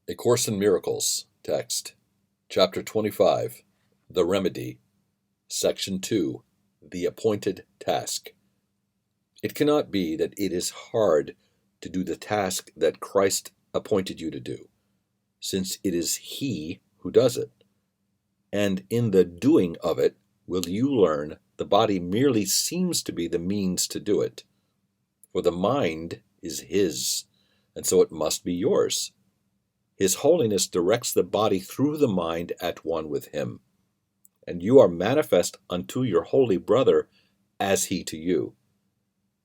A Course in Miracles text, Chapter 25, The Remedy, Section 2, The Appointed Task. It cannot be that it is hard to do the task that Christ appointed you to do, since it is He who does it. And in the doing of it, will you learn the body merely seems to be the means to do it. For the mind is His, and so it must be yours. His holiness directs the body through the mind at one with Him, and you are manifest unto your holy brother as he to you.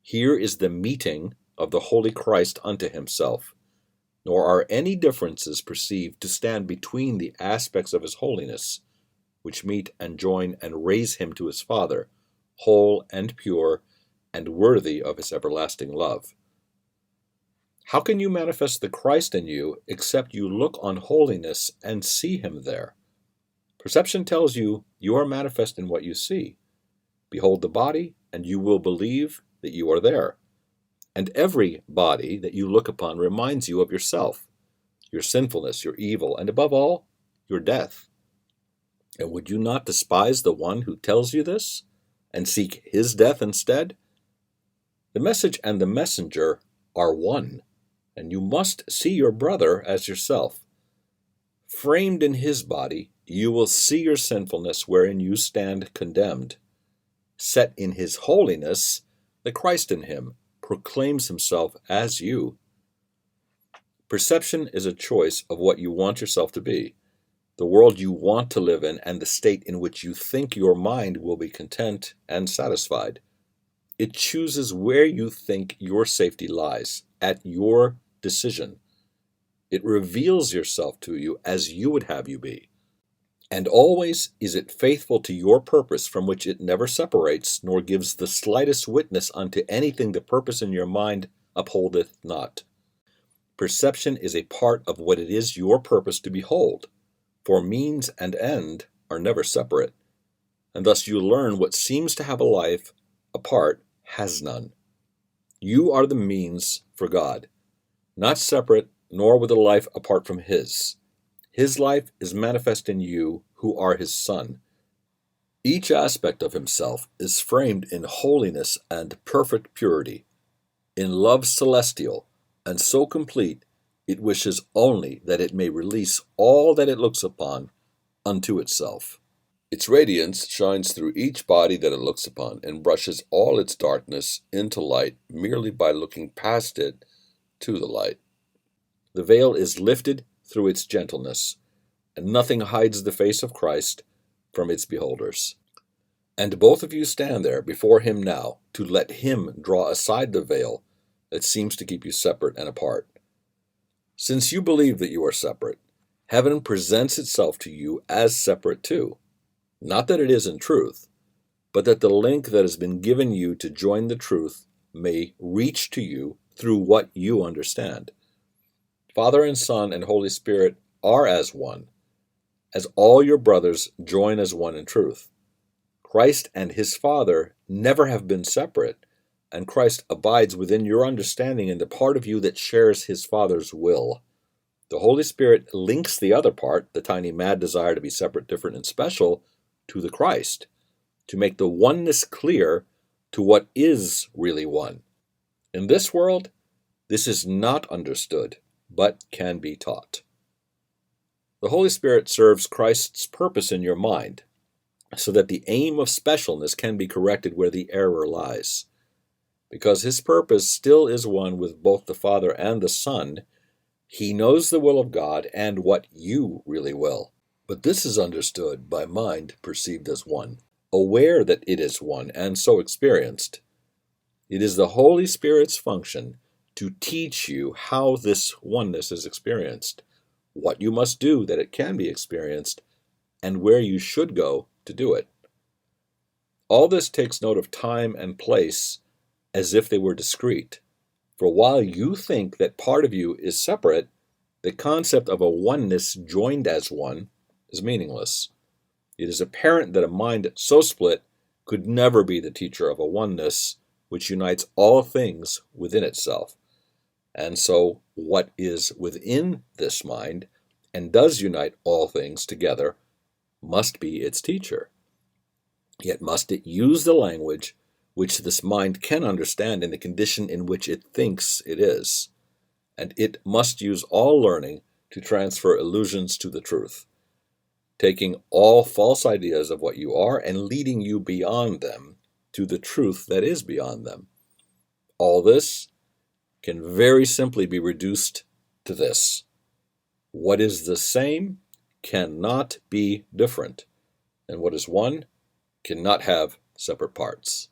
Here is the meeting of the holy Christ unto Himself, nor are any differences perceived to stand between the aspects of His holiness, which meet and join and raise Him to His Father, whole and pure, and worthy of His everlasting love. How can you manifest the Christ in you except you look on holiness and see Him there? Perception tells you you are manifest in what you see. Behold the body, and you will believe that you are there. And every body that you look upon reminds you of yourself, your sinfulness, your evil, and above all, your death. And would you not despise the one who tells you this, and seek his death instead? The message and the messenger are one, and you must see your brother as yourself. Framed in his body, you will see your sinfulness wherein you stand condemned. Set in his holiness, the Christ in him proclaims himself as you. Perception is a choice of what you want yourself to be, the world you want to live in, and the state in which you think your mind will be content and satisfied. It chooses where you think your safety lies, at your decision. It reveals yourself to you as you would have you be. And always is it faithful to your purpose, from which it never separates, nor gives the slightest witness unto anything the purpose in your mind upholdeth not. Perception is a part of what it is your purpose to behold, for means and end are never separate, and thus you learn what seems to have a life apart has none. You are the means for God, not separate, nor with a life apart from His. His life is manifest in you, who are His Son. Each aspect of Himself is framed in holiness and perfect purity, in love celestial, and so complete, it wishes only that it may release all that it looks upon unto itself. Its radiance shines through each body that it looks upon, and brushes all its darkness into light merely by looking past it to the light. The veil is lifted through its gentleness, and nothing hides the face of Christ from its beholders. And both of you stand there before Him now, to let Him draw aside the veil that seems to keep you separate and apart. Since you believe that you are separate, heaven presents itself to you as separate too. Not that it is in truth, but that the link that has been given you to join the truth may reach to you through what you understand. Father and Son and Holy Spirit are as one, as all your brothers join as one in truth. Christ and His Father never have been separate, and Christ abides within your understanding in the part of you that shares His Father's will. The Holy Spirit links the other part, the tiny mad desire to be separate, different, and special, to the Christ, to make the oneness clear to what is really one. In this world, this is not understood, but can be taught. The Holy Spirit serves Christ's purpose in your mind, so that the aim of specialness can be corrected where the error lies. Because His purpose still is one with both the Father and the Son, He knows the will of God and what you really will. But this is understood by mind perceived as one, aware that it is one, and so experienced. It is the Holy Spirit's function to teach you how this oneness is experienced, what you must do that it can be experienced, and where you should go to do it. All this takes note of time and place as if they were discrete. For while you think that part of you is separate, the concept of a oneness joined as one is meaningless. It is apparent that a mind so split could never be the teacher of a oneness which unites all things within itself. And so what is within this mind and does unite all things together, must be its teacher. Yet must it use the language which this mind can understand in the condition in which it thinks it is, and it must use all learning to transfer illusions to the truth, taking all false ideas of what you are and leading you beyond them to the truth that is beyond them. All this can very simply be reduced to this: what is the same cannot be different, and what is one cannot have separate parts.